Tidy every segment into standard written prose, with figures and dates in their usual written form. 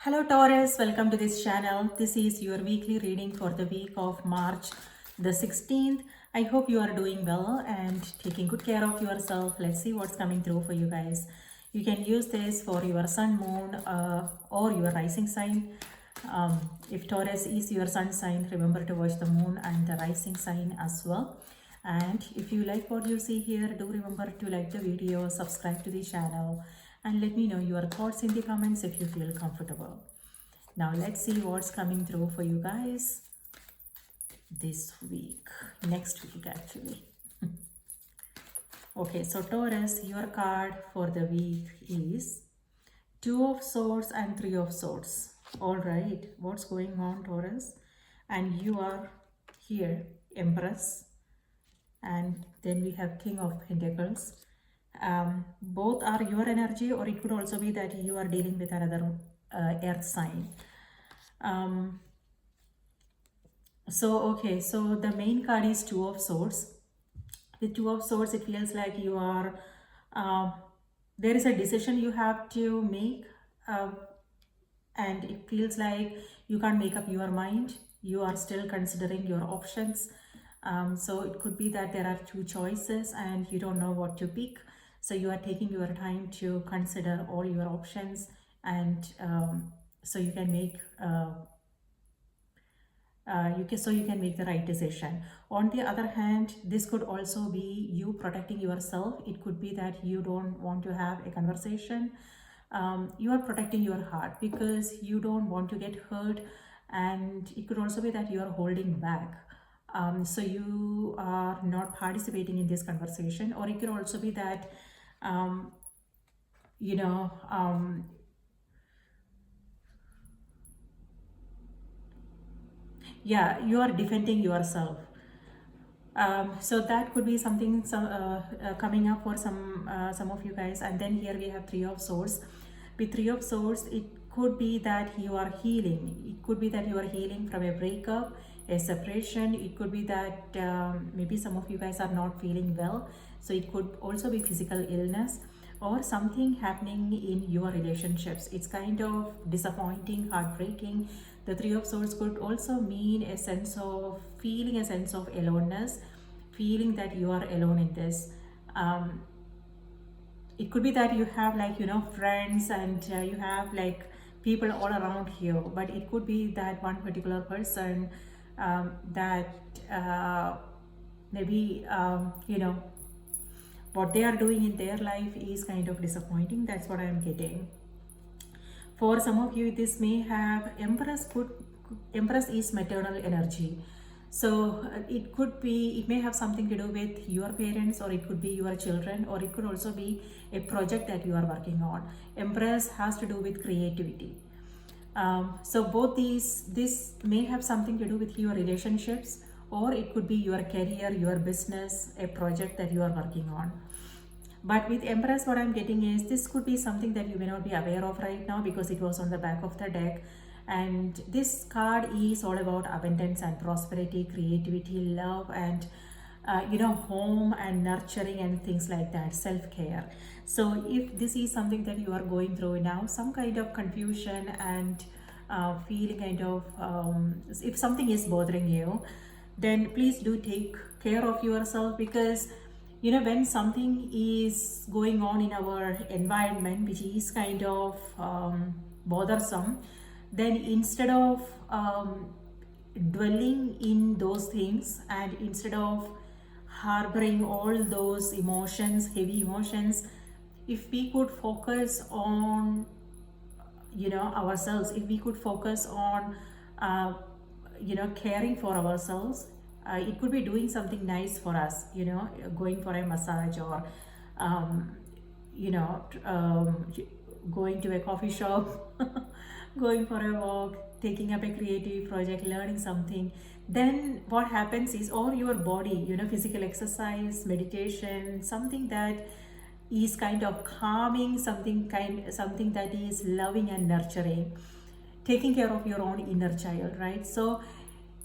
Hello Taurus, welcome to this channel. This is your weekly reading for the week of March the 16th. I hope you are doing well and taking good care of yourself. Let's see what's coming through for you guys. You can use this for your sun, moon or your rising sign. If Taurus is your sun sign, remember to watch the moon and the rising sign as well. And if you like what you see here, do remember to like the video, subscribe to the channel, and let me know your thoughts in the comments if you feel comfortable. Now let's see what's coming through for you guys this week, next week actually. Okay, so Taurus, your card for the week is Two of Swords and Three of Swords. All right, what's going on, Taurus? And you are here, Empress, and then we have King of Pentacles. Both are your energy, or it could also be that you are dealing with another earth sign. So the main card is Two of Swords. With Two of Swords, it feels like you are there is a decision you have to make, and it feels like you can't make up your mind. You are still considering your options. So it could be that there are two choices and you don't know what to pick. So you are taking your time to consider all your options, and so you can make you can make the right decision. On the other hand, this could also be you protecting yourself. It could be that you don't want to have a conversation. You are protecting your heart because you don't want to get hurt, and it could also be that you are holding back. So you are not participating in this conversation, or it could also be that you know yeah, you are defending yourself. So that could be something coming up for some of you guys. And then here we have Three of Swords. With Three of Swords, it could be that you are healing. It could be that you are healing from a breakup, a separation. It could be that maybe some of you guys are not feeling well. So it could also be physical illness or something happening in your relationships. It's kind of disappointing, heartbreaking. The Three of Swords could also mean a sense of feeling a sense of aloneness, feeling that you are alone in this. It could be that you have friends, and you have like people all around you, but it could be that one particular person that maybe what they are doing in their life is kind of disappointing. That's what I am getting. For some of you, this may have Empress is maternal energy. So it may have something to do with your parents, or it could be your children, or it could also be a project that you are working on. Empress has to do with creativity. So both this may have something to do with your relationships, or it could be your career, your business, a project that you are working on. But with Empress, what I'm getting is this could be something that you may not be aware of right now because it was on the back of the deck. And this card is all about abundance and prosperity, creativity, love, and home and nurturing and things like that, self-care. So if this is something that you are going through now, some kind of confusion and feeling kind of if something is bothering you, then please do take care of yourself, because when something is going on in our environment which is kind of bothersome, then instead of dwelling in those things, and instead of harboring all those emotions, heavy emotions, if we could focus on ourselves, if we could focus on caring for ourselves, it could be doing something nice for us, going for a massage, or going to a coffee shop, going for a walk, taking up a creative project, learning something. Then what happens is all your body, physical exercise, meditation, something that is kind of calming, something that is loving and nurturing, taking care of your own inner child, right? So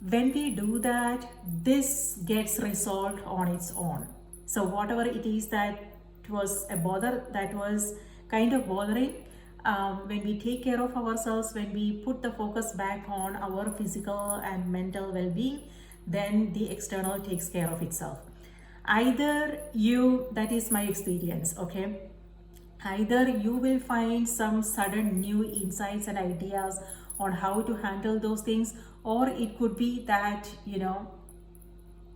when we do that, this gets resolved on its own. So whatever it is that was a bother, that was kind of bothering, when we take care of ourselves, when we put the focus back on our physical and mental well-being, then the external takes care of itself. Either you, that is my experience, okay, either you will find some sudden new insights and ideas on how to handle those things, or it could be that, you know,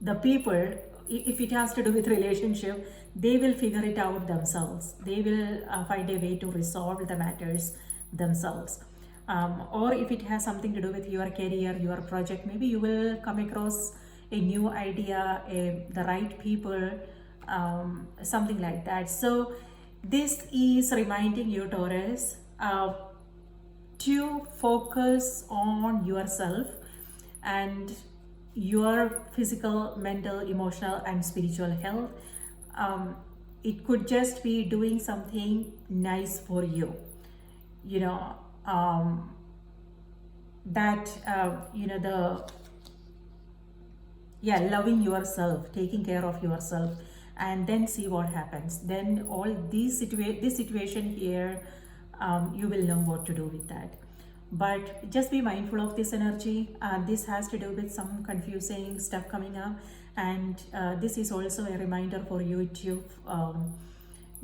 the people, if it has to do with relationship, they will figure it out themselves. They will find a way to resolve the matters themselves. Or if it has something to do with your career, your project, maybe you will come across a new idea, the right people, something like that. So this is reminding you, Taurus, to focus on yourself and your physical, mental, emotional, and spiritual health. It could just be doing something nice for you, you know, that, you know, loving yourself, taking care of yourself, and then see what happens. Then all this situation here, you will know what to do with that. But just be mindful of this energy. This has to do with some confusing stuff coming up, and this is also a reminder for you to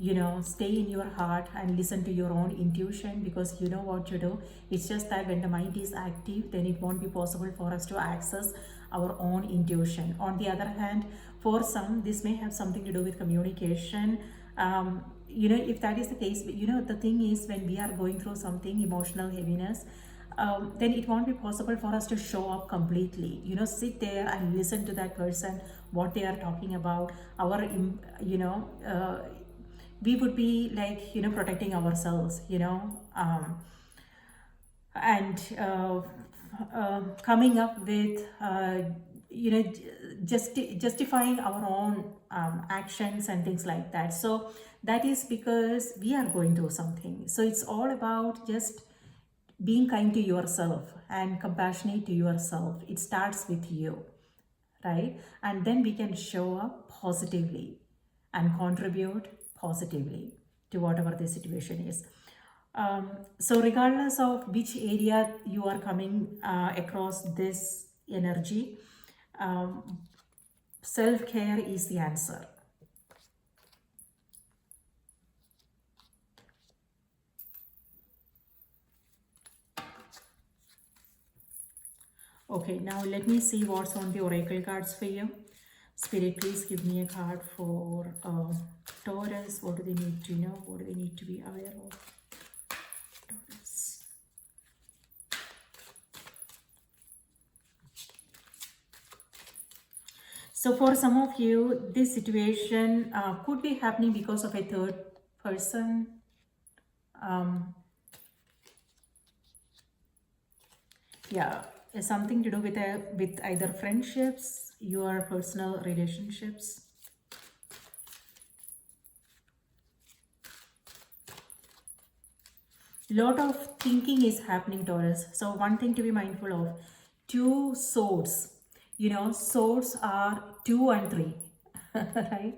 you know, stay in your heart and listen to your own intuition, because you know what to do. It's just that when the mind is active, then it won't be possible for us to access our own intuition. On the other hand, for some, this may have something to do with communication. You know, if that is the case, you know, the thing is, when we are going through something, emotional heaviness, then it won't be possible for us to show up completely. You know, sit there and listen to that person, what they are talking about. Our, you know, we would be like, you know, protecting ourselves, you know, and coming up with, you know, justifying our own actions and things like that. So that is because we are going through something. So it's all about just being kind to yourself and compassionate to yourself. It starts with you, right? And then we can show up positively and contribute positively to whatever the situation is. So regardless of which area you are coming across this energy, self-care is the answer. Okay, now let me see what's on the oracle cards for you. Spirit, please give me a card for Taurus. What do they need to know? What do they need to be aware of? Taurus. So for some of you, this situation could be happening because of a third person. Yeah, it's something to do with either friendships, your personal relationships. Lot of thinking is happening, Taurus. So one thing to be mindful of: two swords. You know, swords are 2 and 3, right?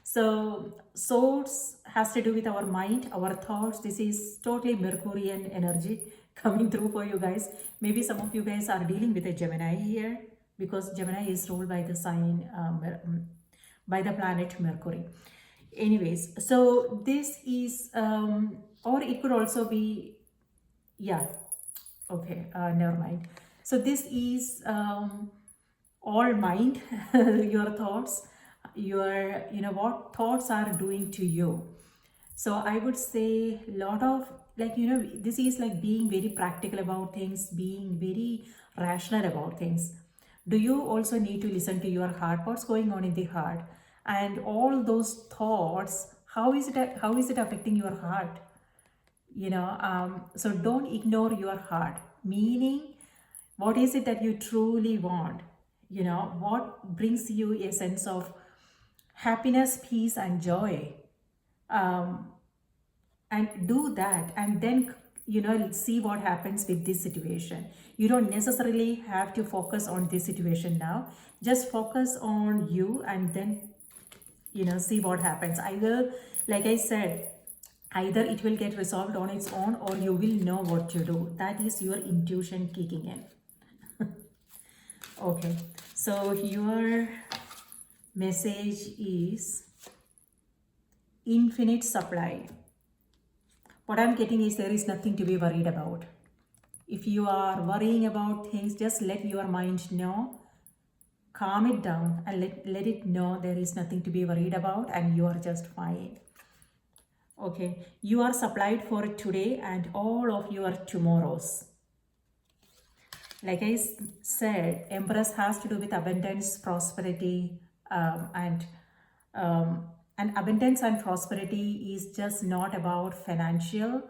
So swords has to do with our mind, our thoughts. This is totally Mercurian energy coming through for you guys. Maybe some of you guys are dealing with a Gemini here, because Gemini is ruled by the sign, by the planet Mercury. Anyways, so this is, or it could also be, yeah, okay, never mind. So this is all mind, your thoughts, your, you know, what thoughts are doing to you. So I would say lot of, like, you know, this is like being very practical about things, being very rational about things. Do you also need to listen to your heart, what's going on in the heart, and all those thoughts, how is it affecting your heart? You know, so don't ignore your heart, meaning what is it that you truly want? You know, what brings you a sense of happiness, peace, and joy? And do that, and then, you know, see what happens with this situation. You don't necessarily have to focus on this situation now. Just focus on you, and then, you know, see what happens. I will, like I said, Either it will get resolved on its own or you will know what to do. That is your intuition kicking in. Okay, so your message is infinite supply. What I'm getting is there is nothing to be worried about. If you are worrying about things, just let your mind know, calm it down, and let it know there is nothing to be worried about and you are just fine. Okay, you are supplied for today and all of your tomorrows. Like I said, Empress has to do with abundance, prosperity, um, and abundance and prosperity is just not about financial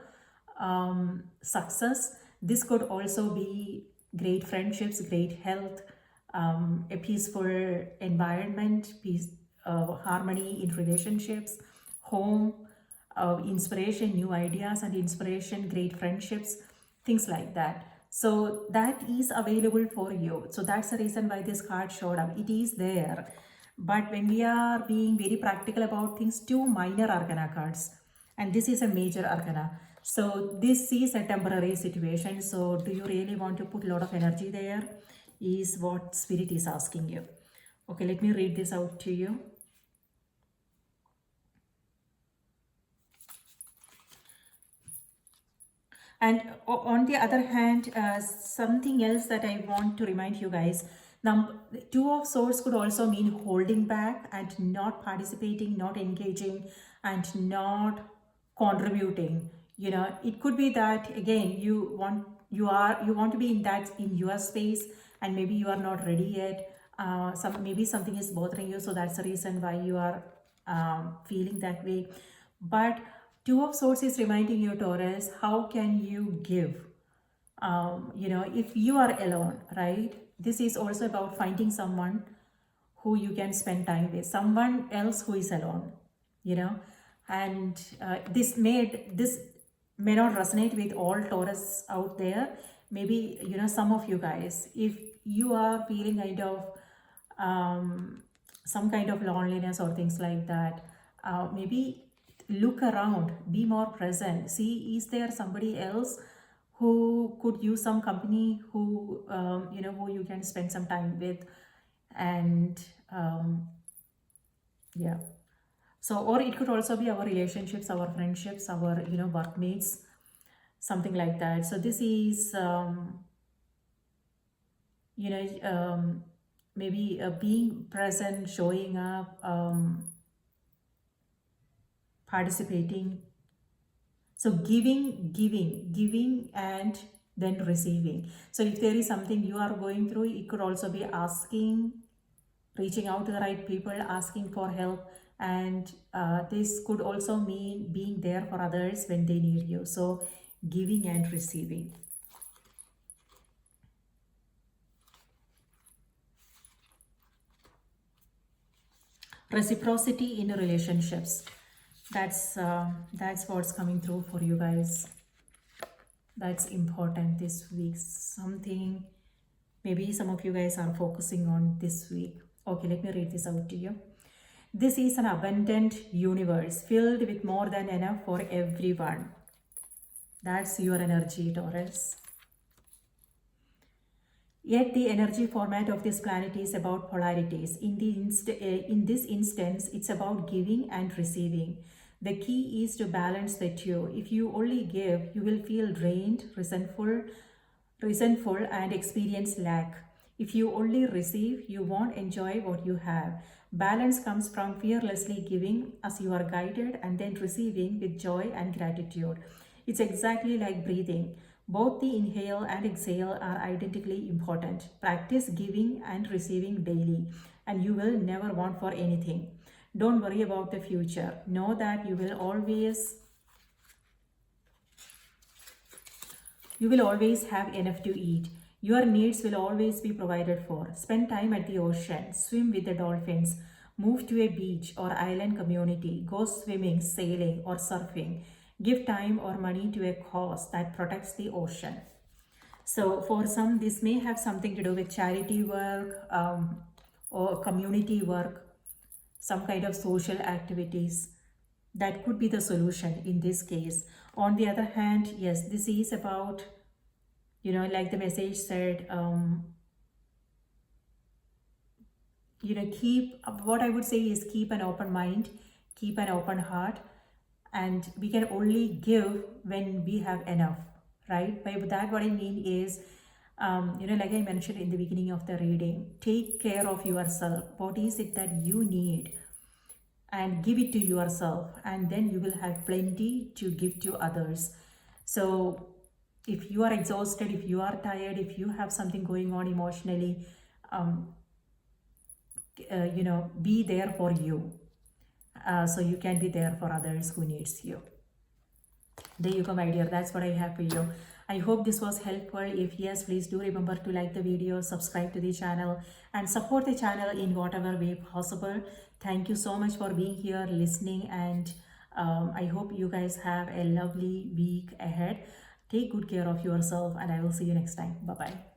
success. This could also be great friendships, great health, a peaceful environment, peace, harmony in relationships, home, inspiration, new ideas and inspiration, great friendships, things like that. So that is available for you. So that's the reason why this card showed up. It is there. But when we are being very practical about things, two minor arcana cards, and this is a major arcana. So this is a temporary situation. So do you really want to put a lot of energy there? Is what Spirit is asking you. Okay, let me read this out to you. And on the other hand, something else that I want to remind you guys, Two of Swords could also mean holding back and not participating, not engaging, and not contributing. You know, it could be that again you want to be in your space, and maybe you are not ready yet. Maybe something is bothering you, so that's the reason why you are feeling that way. But Two of Swords is reminding you, Taurus, how can you give? If you are alone, right? This is also about finding someone who you can spend time with, someone else who is alone, and this may not resonate with all Taurus out there. Maybe, some of you guys, if you are feeling some kind of loneliness or things like that, maybe look around, be more present, see, is there somebody else who could use some company, who you can spend some time with, and yeah. So, or it could also be our relationships, our friendships, our workmates, something like that. So this is maybe being present, showing up, participating. So giving and then receiving. So if there is something you are going through, it could also be asking, reaching out to the right people, asking for help. And this could also mean being there for others when they need you. So giving and receiving. Reciprocity in relationships. That's what's coming through for you guys. That's important this week. Something maybe some of you guys are focusing on this week. Okay, let me read this out to you. This is an abundant universe filled with more than enough for everyone. That's your energy, Taurus. Yet the energy format of this planet is about polarities. In this instance, it's about giving and receiving. The key is to balance the two. If you only give, you will feel drained, resentful, and experience lack. If you only receive, you won't enjoy what you have. Balance comes from fearlessly giving as you are guided, and then receiving with joy and gratitude. It's exactly like breathing. Both the inhale and exhale are identically important. Practice giving and receiving daily, and you will never want for anything. Don't worry about the future. Know that you will always have enough to eat. Your needs will always be provided for. Spend time at the ocean, swim with the dolphins, move to a beach or island community, go swimming, sailing, or surfing. Give time or money to a cause that protects the ocean. So for some, this may have something to do with charity work or community work, some kind of social activities. That could be the solution in this case. On the other hand, yes, this is about, like the message said, keep, what I would say is keep an open mind, keep an open heart, and we can only give when we have enough, right? By that, what I mean is, like I mentioned in the beginning of the reading, take care of yourself. What is it that you need? And give it to yourself, and then you will have plenty to give to others. So if you are exhausted, if you are tired, if you have something going on emotionally, be there for you, so you can be there for others who needs you. There you go, my dear. That's what I have for you. I hope this was helpful. If yes, please do remember to like the video, subscribe to the channel, and support the channel in whatever way possible. Thank you so much for being here, listening, and I hope you guys have a lovely week ahead. Take good care of yourself, and I will see you next time. Bye-bye.